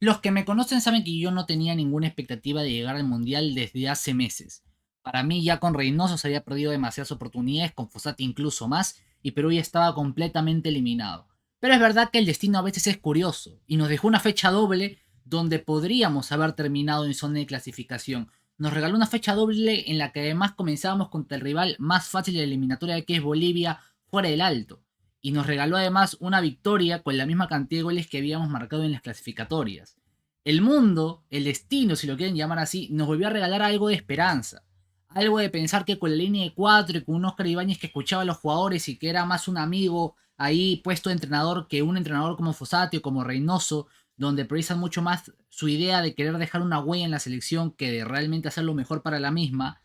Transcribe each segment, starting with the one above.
Los que me conocen saben que yo no tenía ninguna expectativa de llegar al Mundial desde hace meses. Para mí ya con Reynoso se había perdido demasiadas oportunidades, con Fossati incluso más, y Perú ya estaba completamente eliminado. Pero es verdad que el destino a veces es curioso, y nos dejó una fecha doble donde podríamos haber terminado en zona de clasificación. Nos regaló una fecha doble en la que además comenzábamos contra el rival más fácil de la eliminatoria, que es Bolivia, fuera del Alto. Y nos regaló además una victoria con la misma cantidad de goles que habíamos marcado en las clasificatorias. El mundo, el destino, si lo quieren llamar así, nos volvió a regalar algo de esperanza. Algo de pensar que con la línea de 4 y con un Oscar Ibáñez que escuchaba a los jugadores y que era más un amigo ahí puesto de entrenador que un entrenador como Fossati o como Reynoso, donde priorizan mucho más su idea de querer dejar una huella en la selección que de realmente hacer lo mejor para la misma,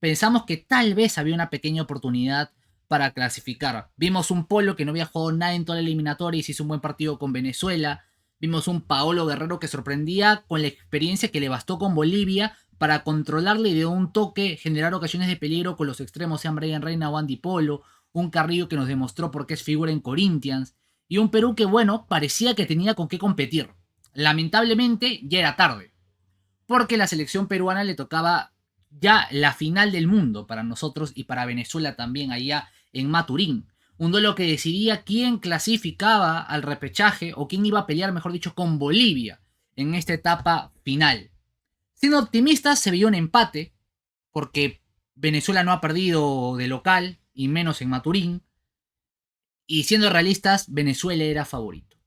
pensamos que tal vez había una pequeña oportunidad para clasificar. Vimos un Polo que no había jugado nada en toda la eliminatoria y se hizo un buen partido con Venezuela. Vimos un Paolo Guerrero que sorprendía con la experiencia que le bastó con Bolivia para controlarle y de un toque generar ocasiones de peligro con los extremos, sean Brian Reina o Andy Polo. Un Carrillo que nos demostró por qué es figura en Corinthians. Y un Perú que, bueno, parecía que tenía con qué competir. Lamentablemente ya era tarde, porque la selección peruana le tocaba ya la final del mundo para nosotros y para Venezuela también allá en Maturín. Un duelo que decidía quién clasificaba al repechaje o quién iba a pelear, mejor dicho, con Bolivia en esta etapa final. Siendo optimistas, se veía un empate, porque Venezuela no ha perdido de local, y menos en Maturín, y siendo realistas, Venezuela era favorito.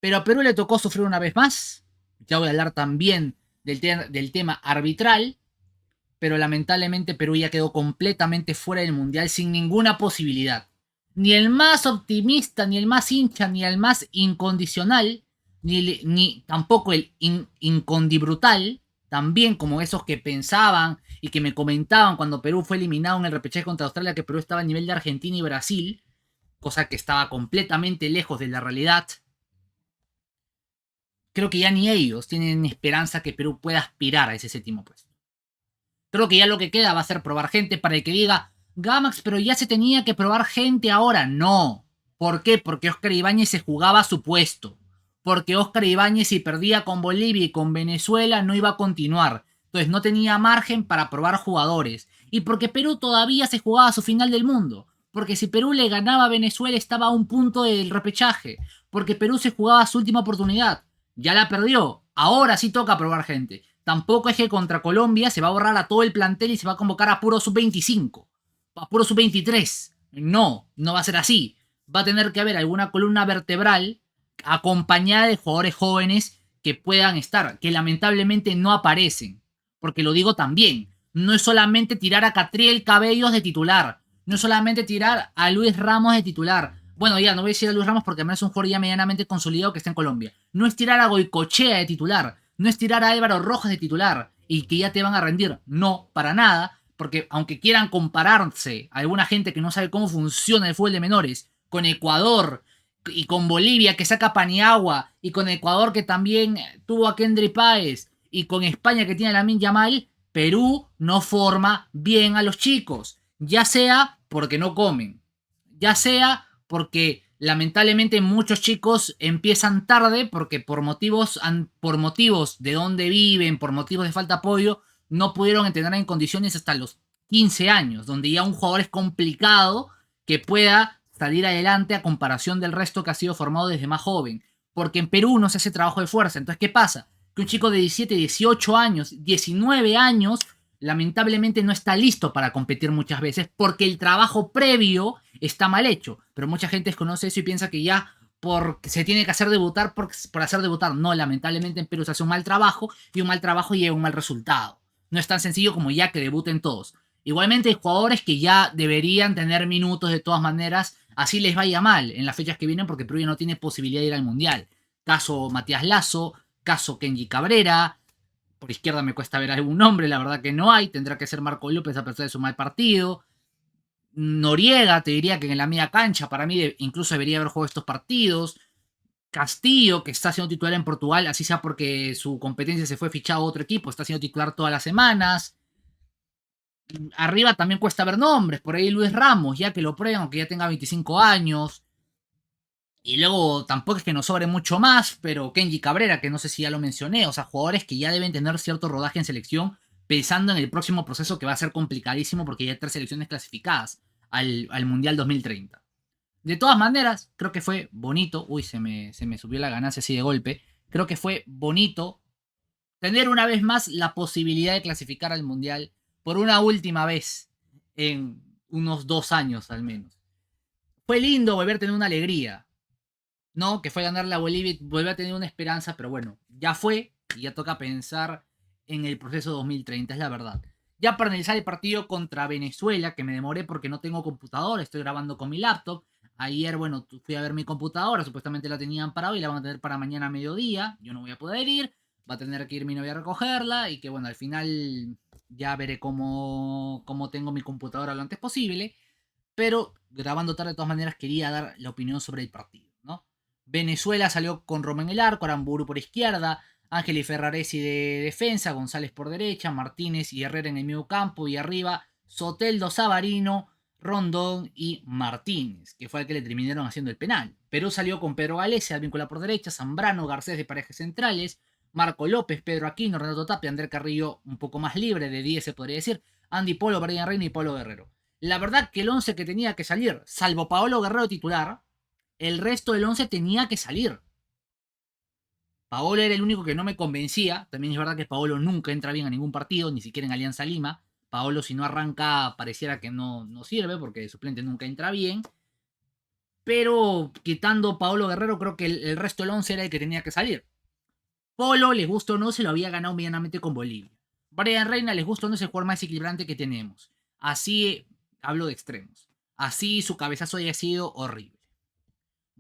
Pero a Perú le tocó sufrir una vez más. Ya voy a hablar también del tema arbitral, pero lamentablemente Perú ya quedó completamente fuera del Mundial sin ninguna posibilidad. Ni el más optimista, ni el más hincha, ni el más incondicional, ni tampoco el incondibrutal, también como esos que pensaban y que me comentaban cuando Perú fue eliminado en el repechaje contra Australia que Perú estaba a nivel de Argentina y Brasil, cosa que estaba completamente lejos de la realidad. Creo que ya ni ellos tienen esperanza que Perú pueda aspirar a ese séptimo puesto. Creo que ya lo que queda va a ser probar gente para el que diga, Gamax, pero ya se tenía que probar gente ahora. No. ¿Por qué? Porque Oscar Ibáñez se jugaba su puesto. Porque Oscar Ibáñez, si perdía con Bolivia y con Venezuela, no iba a continuar. Entonces no tenía margen para probar jugadores. Y porque Perú todavía se jugaba su final del mundo. Porque si Perú le ganaba a Venezuela estaba a un punto del repechaje. Porque Perú se jugaba su última oportunidad. Ya la perdió. Ahora sí toca probar gente. Tampoco es que contra Colombia se va a borrar a todo el plantel y se va a convocar a puro sub-25, a puro sub-23. No, no va a ser así. Va a tener que haber alguna columna vertebral acompañada de jugadores jóvenes que puedan estar, que lamentablemente no aparecen. Porque lo digo también, no es solamente tirar a Catriel Cabellos de titular, no es solamente tirar a Luis Ramos de titular. Bueno, ya no voy a decir a Luis Ramos porque además es un jugador ya medianamente consolidado que está en Colombia. No es tirar a Goicochea de titular, no es tirar a Álvaro Rojas de titular y que ya te van a rendir. No, para nada, porque aunque quieran compararse a alguna gente que no sabe cómo funciona el fútbol de menores con Ecuador y con Bolivia que saca Paniagua y con Ecuador que también tuvo a Kendry Páez y con España que tiene a Lamine Yamal, Perú no forma bien a los chicos, ya sea porque no comen, ya sea porque lamentablemente muchos chicos empiezan tarde porque por motivos de dónde viven, por motivos de falta de apoyo, no pudieron entrenar en condiciones hasta los 15 años, donde ya un jugador es complicado que pueda salir adelante a comparación del resto que ha sido formado desde más joven. Porque en Perú no se hace trabajo de fuerza. Entonces, ¿qué pasa? Que un chico de 17, 18 años, 19 años, lamentablemente no está listo para competir muchas veces porque el trabajo previo está mal hecho. Pero mucha gente desconoce eso y piensa que ya se tiene que hacer debutar por hacer debutar. No, lamentablemente en Perú se hace un mal trabajo y un mal trabajo lleva un mal resultado. No es tan sencillo como ya que debuten todos. Igualmente hay jugadores que ya deberían tener minutos de todas maneras, así les vaya mal en las fechas que vienen porque Perú ya no tiene posibilidad de ir al Mundial. Caso Matías Lazo, caso Kenji Cabrera, por izquierda me cuesta ver algún nombre, la verdad que no hay. Tendrá que ser Marco López a pesar de su mal partido. Noriega, te diría que en la media cancha, para mí incluso debería haber jugado estos partidos. Castillo, que está siendo titular en Portugal, así sea porque su competencia se fue fichado a otro equipo, está siendo titular todas las semanas. Arriba también cuesta ver nombres, por ahí Luis Ramos, ya que lo prueban, aunque ya tenga 25 años. Y luego tampoco es que nos sobre mucho más, pero Kenji Cabrera, que no sé si ya lo mencioné, o sea, jugadores que ya deben tener cierto rodaje en selección, pensando en el próximo proceso que va a ser complicadísimo porque ya hay 3 selecciones clasificadas al Mundial 2030. De todas maneras, creo que fue bonito. Uy, se me subió la ganancia así de golpe. Creo que fue bonito tener una vez más la posibilidad de clasificar al Mundial por una última vez en unos 2 años al menos. Fue lindo volver a tener una alegría, ¿no? Que fue ganar la Bolivia y volver a tener una esperanza, pero bueno, ya fue y ya toca pensar en el proceso 2030, es la verdad. Ya para analizar el partido contra Venezuela, que me demoré porque no tengo computadora, estoy grabando con mi laptop. Ayer, bueno, fui a ver mi computadora, supuestamente la tenían para hoy, la van a tener para mañana a mediodía. Yo no voy a poder ir, va a tener que ir mi novia a recogerla y que bueno, al final ya veré cómo tengo mi computadora lo antes posible. Pero grabando tarde de todas maneras quería dar la opinión sobre el partido, ¿no? Venezuela salió con Roma en el arco, Aramburu por izquierda, Ángel y Ferraresi de defensa, González por derecha, Martínez y Herrera en el medio campo y arriba Soteldo, Savarino, Rondón y Martínez, que fue el que le terminaron haciendo el penal. Perú salió con Pedro Galese, Advíncula por derecha, Zambrano, Garcés de parejas centrales, Marco López, Pedro Aquino, Renato Tapia, André Carrillo un poco más libre, de 10 se podría decir, Andy Polo, Brian Reina y Polo Guerrero. La verdad que el 11 que tenía que salir, salvo Paolo Guerrero titular, el resto del 11 tenía que salir. Paolo era el único que no me convencía. También es verdad que Paolo nunca entra bien a ningún partido, ni siquiera en Alianza Lima. Paolo, si no arranca, pareciera que no sirve, porque el suplente nunca entra bien. Pero quitando Paolo Guerrero, creo que el resto del 11 era el que tenía que salir. Polo, les gusta o no, se lo había ganado medianamente con Bolivia. Brian Reina, les gusta o no, es el jugador más equilibrante que tenemos. Así, hablo de extremos. Así su cabezazo haya sido horrible.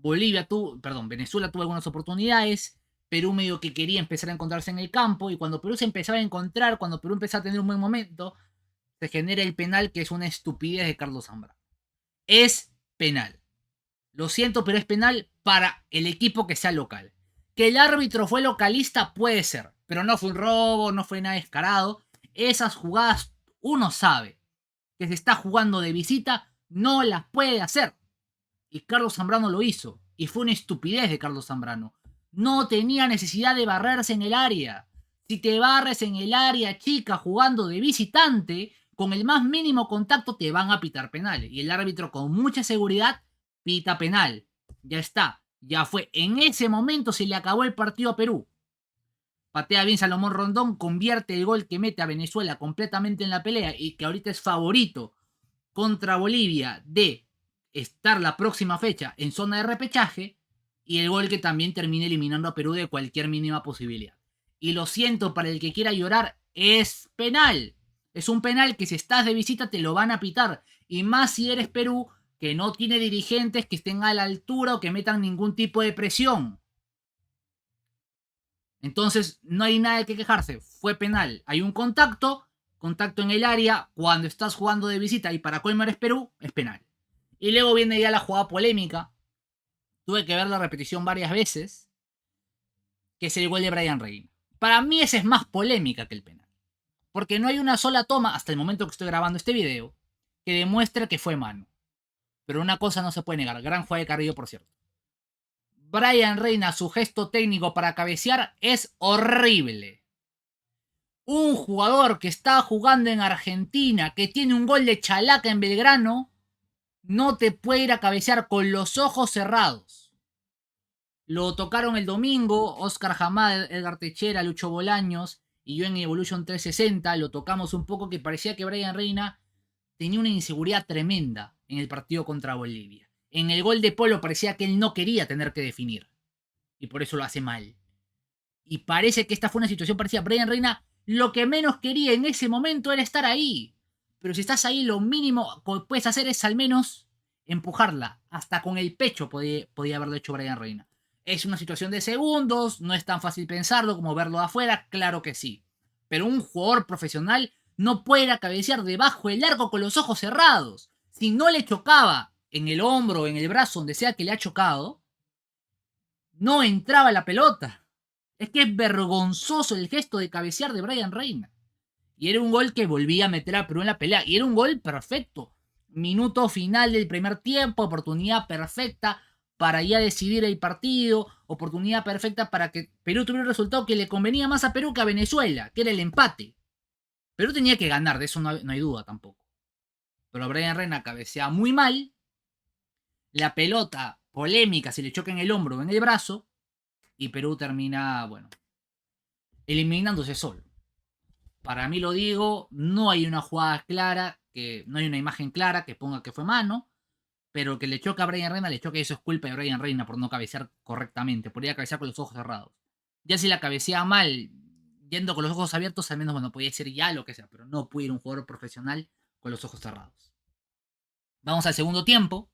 Venezuela tuvo algunas oportunidades. Perú medio que quería empezar a encontrarse en el campo. Y cuando Perú se empezaba a encontrar, cuando Perú empezaba a tener un buen momento, se genera el penal, que es una estupidez de Carlos Zambrano. Es penal. Lo siento, pero es penal para el equipo que sea local. Que el árbitro fue localista puede ser, pero no fue un robo, no fue nada descarado. Esas jugadas uno sabe que se está jugando de visita, no las puede hacer. Y Carlos Zambrano lo hizo. Y fue una estupidez de Carlos Zambrano. No tenía necesidad de barrerse en el área. Si te barres en el área chica jugando de visitante, con el más mínimo contacto te van a pitar penal. Y el árbitro con mucha seguridad pita penal. Ya está. Ya fue. En ese momento se le acabó el partido a Perú. Patea bien Salomón Rondón, convierte el gol que mete a Venezuela completamente en la pelea y que ahorita es favorito contra Bolivia de estar la próxima fecha en zona de repechaje, y el gol que también termina eliminando a Perú de cualquier mínima posibilidad. Y lo siento, para el que quiera llorar, es penal. Es un penal que si estás de visita te lo van a pitar. Y más si eres Perú, que no tiene dirigentes que estén a la altura o que metan ningún tipo de presión. Entonces, no hay nada de que quejarse. Fue penal. Hay un contacto en el área cuando estás jugando de visita y para colmo eres Perú, es penal. Y luego viene ya la jugada polémica. Tuve que ver la repetición varias veces, que es el gol de Brian Reina. Para mí esa es más polémica que el penal. Porque no hay una sola toma, hasta el momento que estoy grabando este video, que demuestre que fue mano. Pero una cosa no se puede negar. Gran jugada de Carrillo, por cierto. Brian Reina, su gesto técnico para cabecear es horrible. Un jugador que está jugando en Argentina, que tiene un gol de chalaca en Belgrano, no te puede ir a cabecear con los ojos cerrados. Lo tocaron el domingo, Oscar Hamad, Edgar Techera, Lucho Bolaños y yo en Evolution 360 lo tocamos un poco, que parecía que Brian Reina tenía una inseguridad tremenda en el partido contra Bolivia. En el gol de Polo parecía que él no quería tener que definir y por eso lo hace mal. Y parece que esta fue una situación parecida. Brian Reina lo que menos quería en ese momento era estar ahí. Pero si estás ahí, lo mínimo que puedes hacer es al menos empujarla. Hasta con el pecho podía haberlo hecho Brian Reina. Es una situación de segundos, no es tan fácil pensarlo como verlo de afuera, claro que sí. Pero un jugador profesional no puede ir a cabecear debajo del arco con los ojos cerrados. Si no le chocaba en el hombro, en el brazo, donde sea que le ha chocado, no entraba la pelota. Es que es vergonzoso el gesto de cabecear de Brian Reina. Y era un gol que volvía a meter a Perú en la pelea. Y era un gol perfecto. Minuto final del primer tiempo, oportunidad perfecta para ya decidir el partido, oportunidad perfecta para que Perú tuviera un resultado que le convenía más a Perú que a Venezuela, que era el empate. Perú tenía que ganar, de eso no hay duda tampoco. Pero Brian Reina cabecea muy mal, la pelota polémica se le choca en el hombro o en el brazo, y Perú termina, bueno, eliminándose solo. Para mí lo digo, no hay una jugada clara, no hay una imagen clara que ponga que fue mano, pero que le choca a Brian Reina, le choca y eso es culpa de Brian Reina por no cabecear correctamente, podría cabecear con los ojos cerrados. Ya si la cabecea mal, yendo con los ojos abiertos, al menos, bueno, podía ser ya lo que sea, pero no puede ir un jugador profesional con los ojos cerrados. Vamos al segundo tiempo.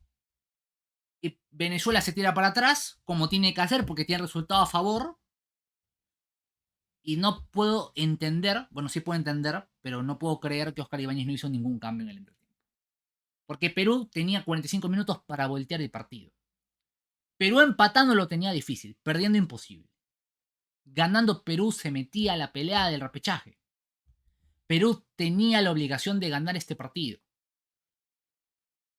Y Venezuela se tira para atrás, como tiene que hacer, porque tiene resultado a favor. Y no puedo entender, bueno, sí puedo entender, pero no puedo creer que Oscar Ibáñez no hizo ningún cambio en el entretiempo. Porque Perú tenía 45 minutos para voltear el partido. Perú empatando lo tenía difícil, perdiendo imposible. Ganando Perú se metía a la pelea del repechaje. Perú tenía la obligación de ganar este partido.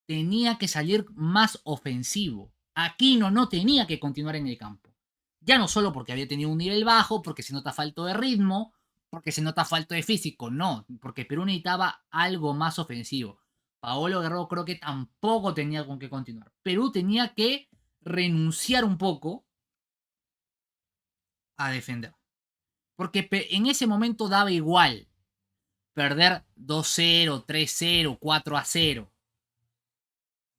Tenía que salir más ofensivo. Aquino no tenía que continuar en el campo. Ya no solo porque había tenido un nivel bajo, porque se nota falto de ritmo, porque se nota falto de físico, no, porque Perú necesitaba algo más ofensivo. Paolo Guerrero creo que tampoco tenía con qué continuar. Perú tenía que renunciar un poco a defender. Porque en ese momento daba igual perder 2-0, 3-0, 4-0.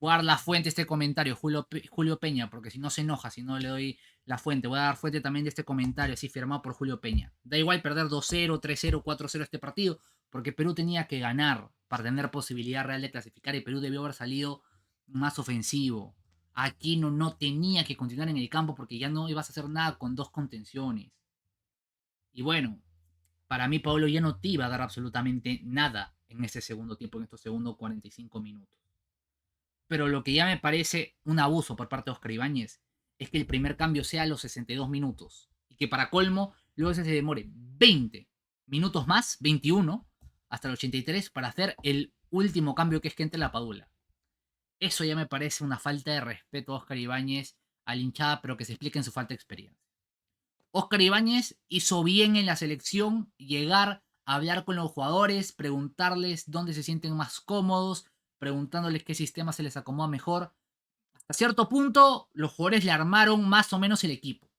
Voy a dar la fuente este comentario, Julio Peña, porque si no se enoja, si no le doy la fuente. Voy a dar fuente también de este comentario, así firmado por Julio Peña. Da igual perder 2-0, 3-0, 4-0 este partido, porque Perú tenía que ganar para tener posibilidad real de clasificar y Perú debió haber salido más ofensivo. Aquino no tenía que continuar en el campo porque ya no ibas a hacer nada con dos contenciones. Y bueno, para mí Paolo ya no te iba a dar absolutamente nada en ese segundo tiempo, en estos segundos 45 minutos. Pero lo que ya me parece un abuso por parte de Oscar Ibáñez es que el primer cambio sea a los 62 minutos. Y que para colmo, luego se demore 20 minutos más, 21, hasta el 83, para hacer el último cambio que es que entre la Padula. Eso ya me parece una falta de respeto a Oscar Ibáñez, a la hinchada, pero que se explique en su falta de experiencia. Oscar Ibáñez hizo bien en la selección llegar a hablar con los jugadores, preguntarles dónde se sienten más cómodos, preguntándoles qué sistema se les acomoda mejor. Hasta cierto punto, los jugadores le armaron más o menos el equipo.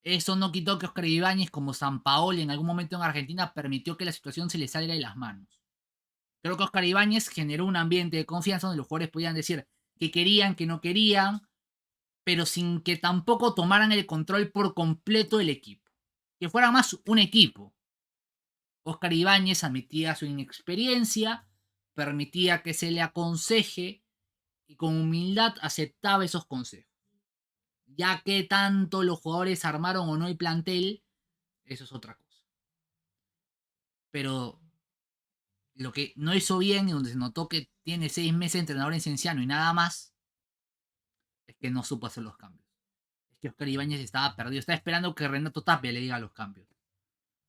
Eso no quitó que Oscar Ibáñez, como Sampaoli en algún momento en Argentina, permitió que la situación se le saliera de las manos. Creo que Oscar Ibáñez generó un ambiente de confianza donde los jugadores podían decir que querían, que no querían, pero sin que tampoco tomaran el control por completo del equipo. Que fuera más un equipo. Oscar Ibáñez admitía su inexperiencia, permitía que se le aconseje y con humildad aceptaba esos consejos. Ya que tanto los jugadores armaron o no el plantel, eso es otra cosa. Pero lo que no hizo bien y donde se notó que tiene 6 meses de entrenador en Cienciano y nada más, es que no supo hacer los cambios. Es que Oscar Ibáñez estaba perdido. Estaba esperando que Renato Tapia le diga los cambios.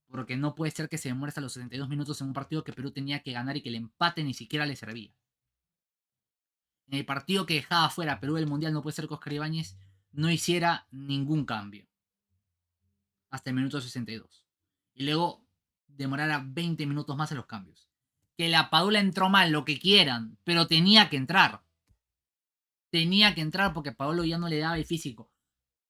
Porque no puede ser que se demore hasta los 62 minutos en un partido que Perú tenía que ganar y que el empate ni siquiera le servía. En el partido que dejaba fuera Perú del Mundial no puede ser que Oscar Ibáñez no hiciera ningún cambio. Hasta el minuto 62. Y luego demorara 20 minutos más en los cambios. Que la Padula entró mal, lo que quieran, pero tenía que entrar. Tenía que entrar porque Paolo ya no le daba el físico.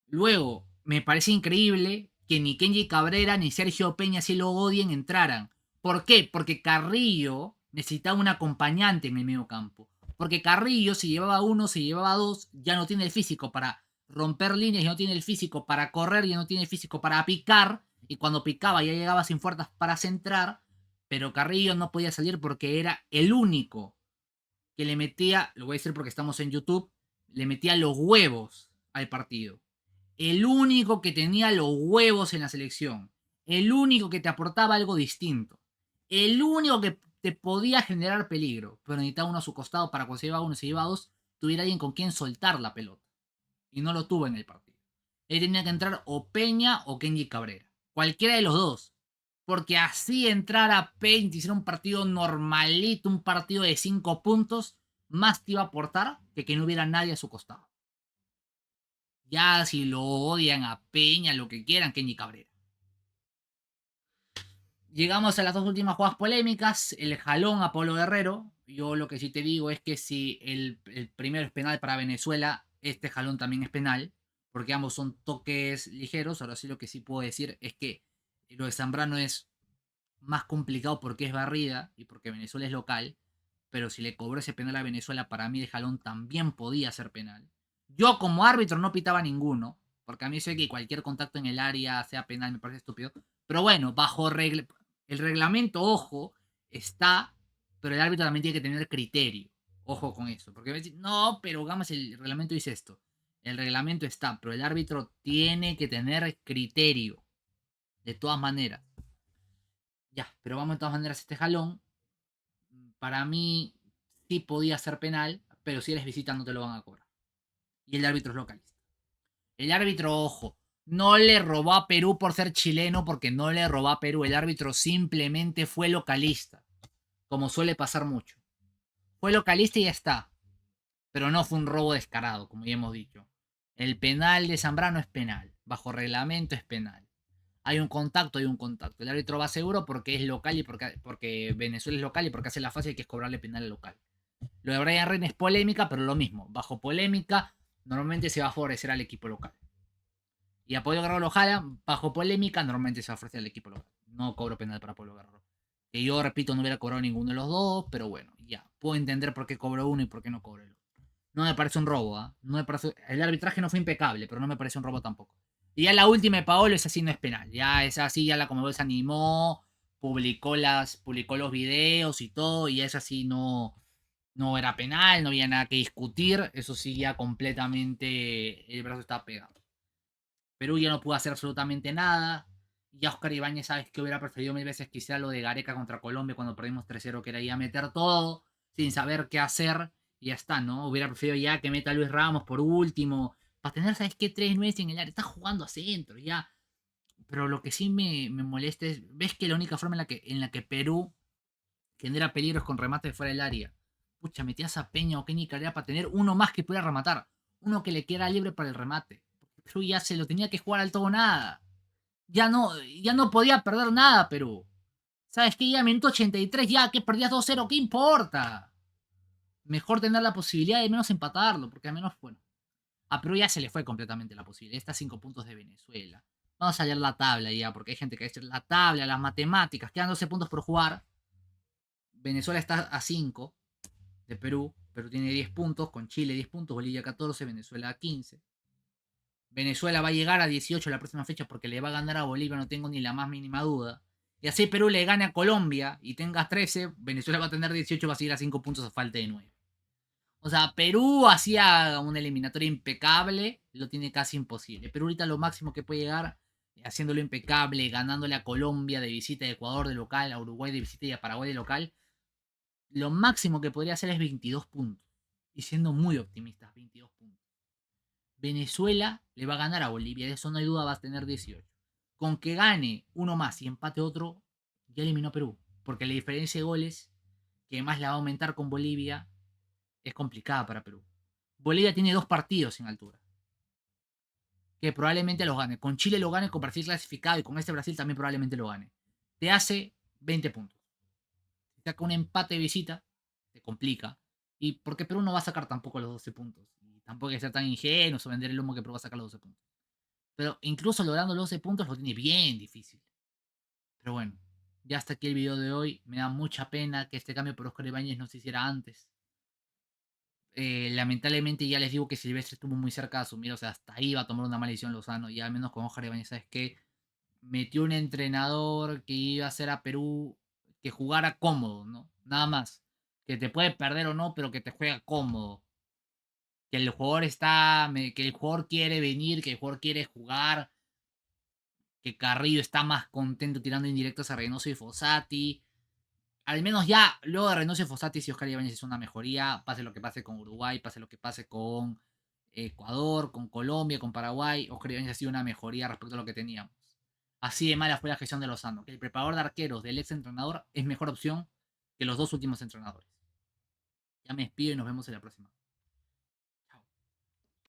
Luego, me parece increíble que ni Kenji Cabrera ni Sergio Peña, si lo odien, entraran. ¿Por qué? Porque Carrillo necesitaba un acompañante en el medio campo. Porque Carrillo, si llevaba uno, si llevaba dos, ya no tiene el físico para romper líneas, ya no tiene el físico para correr, ya no tiene el físico para picar. Y cuando picaba ya llegaba sin fuerzas para centrar. Pero Carrillo no podía salir porque era el único que le metía, lo voy a decir porque estamos en YouTube, le metía los huevos al partido. El único que tenía los huevos en la selección. El único que te aportaba algo distinto. El único que te podía generar peligro. Pero necesitaba uno a su costado para cuando se lleva uno y se lleva dos, tuviera alguien con quien soltar la pelota. Y no lo tuvo en el partido. Él tenía que entrar o Peña o Kenji Cabrera. Cualquiera de los dos. Porque así entrar a Peña y hiciera un partido normalito, un partido de 5 puntos, más te iba a aportar que no hubiera nadie a su costado. Ya si lo odian a Peña, lo que quieran, Kenny Cabrera. Llegamos a las dos últimas jugadas polémicas. El jalón a Pablo Guerrero. Yo lo que sí te digo es que si el primero es penal para Venezuela, este jalón también es penal. Porque ambos son toques ligeros. Ahora sí lo que sí puedo decir es que lo de Zambrano es más complicado porque es barrida y porque Venezuela es local. Pero si le cobró ese penal a Venezuela, para mí el jalón también podía ser penal. Yo como árbitro no pitaba ninguno. Porque a mí sé que cualquier contacto en el área sea penal, me parece estúpido. Pero bueno, bajo regla, el reglamento, ojo, está, pero el árbitro también tiene que tener criterio. Ojo con eso. Porque decir, no, pero Gamas, el reglamento dice esto. El reglamento está, pero el árbitro tiene que tener criterio. De todas maneras. Ya, pero vamos de todas maneras a este jalón. Para mí sí podía ser penal, pero si eres visita no te lo van a cobrar. Y el árbitro es localista. El árbitro, ojo, no le robó a Perú por ser chileno, porque no le robó a Perú. El árbitro simplemente fue localista, como suele pasar mucho. Fue localista y ya está. Pero no fue un robo descarado, como ya hemos dicho. El penal de Zambrano es penal. Bajo reglamento es penal. Hay un contacto, hay un contacto. El árbitro va seguro porque es local y porque Venezuela es local y porque hace la fase que es cobrarle penal al local. Lo de Brian Reina es polémica, pero lo mismo. Bajo polémica, normalmente se va a favorecer al equipo local. Y a Pueblo Guerrero lo jala, bajo polémica, normalmente se va a ofrecer al equipo local. No cobro penal para Pueblo Guerrero. Que yo, repito, no hubiera cobrado ninguno de los dos, pero bueno, ya. Puedo entender por qué cobró uno y por qué no cobró el otro. No me parece un robo, ¿ah? No me parece... El arbitraje no fue impecable, pero no me parece un robo tampoco. Y ya la última de Paolo, esa sí no es penal. Ya esa sí, ya la Conmebol se animó, publicó los videos y todo, y esa sí no era penal, no había nada que discutir. Eso sí, ya completamente el brazo estaba pegado. Perú ya no pudo hacer absolutamente nada. Ya Oscar Ibáñez, sabes que hubiera preferido mil veces que hiciera lo de Gareca contra Colombia cuando perdimos 3-0, que era ir a meter todo sin saber qué hacer. Y ya está, ¿no? Hubiera preferido ya que meta a Luis Ramos por último. Para tener, ¿sabes qué? 3-9 en el área. Está jugando a centro, ya. Pero lo que sí me molesta es. ¿Ves que la única forma en la que Perú genera peligros con remate fuera del área? Pucha, metías a Peña o Kenny Carrera para tener uno más que pudiera rematar. Uno que le queda libre para el remate. Perú ya se lo tenía que jugar al todo o nada. Ya no podía perder nada, Perú. ¿Sabes qué? Ya minuto 83, ya que perdías 2-0, ¿qué importa? Mejor tener la posibilidad de menos empatarlo, porque al menos, bueno, a Perú ya se le fue completamente la posibilidad. Está 5 puntos de Venezuela. Vamos a leer la tabla ya, porque hay gente que dice la tabla, las matemáticas, quedan 12 puntos por jugar. Venezuela está a 5 de Perú. Perú tiene 10 puntos, con Chile 10 puntos, Bolivia 14, Venezuela 15. Venezuela va a llegar a 18 la próxima fecha porque le va a ganar a Bolivia, no tengo ni la más mínima duda. Y así Perú le gane a Colombia y tengas 13, Venezuela va a tener 18, va a seguir a 5 puntos a falta de 9. O sea, Perú hacía una eliminatoria impecable, lo tiene casi imposible. Perú ahorita lo máximo que puede llegar, haciéndolo impecable, ganándole a Colombia de visita, a Ecuador de local, a Uruguay de visita y a Paraguay de local. Lo máximo que podría hacer es 22 puntos. Y siendo muy optimistas, 22 puntos. Venezuela le va a ganar a Bolivia, de eso no hay duda, va a tener 18. Con que gane uno más y empate otro, ya eliminó a Perú. Porque la diferencia de goles, que más la va a aumentar con Bolivia, es complicada para Perú. Bolivia tiene 2 partidos en altura, que probablemente los gane. Con Chile lo gane, con Brasil clasificado y con este Brasil también probablemente lo gane. Te hace 20 puntos. Si saca un empate de visita, te complica. Y porque Perú no va a sacar tampoco los 12 puntos. Y tampoco hay que ser tan ingenuos o vender el humo que Perú va a sacar los 12 puntos. Pero incluso logrando los 12 puntos lo tiene bien difícil. Pero bueno, ya hasta aquí el video de hoy. Me da mucha pena que este cambio por Oscar Ibáñez no se hiciera antes. Lamentablemente ya les digo que Silvestre estuvo muy cerca de asumir, o sea, hasta ahí va a tomar una maldición Lozano, y al menos con Oscar Ibáñez, ¿sabes qué? Metió un entrenador que iba a hacer a Perú que jugara cómodo, ¿no? Nada más. Que te puede perder o no, pero que te juega cómodo. Que el jugador que el jugador quiere venir, que el jugador quiere jugar, que Carrillo está más contento tirando indirectos a Reynoso y Fossati. Al menos ya, luego de Reynoso y Fossati, si Oscar Ibáñez es una mejoría, pase lo que pase con Uruguay, pase lo que pase con Ecuador, con Colombia, con Paraguay, Oscar Ibáñez ha sido una mejoría respecto a lo que teníamos. Así de mala fue la gestión de Lozano, que el preparador de arqueros del ex entrenador es mejor opción que los dos últimos entrenadores. Ya me despido y nos vemos en la próxima.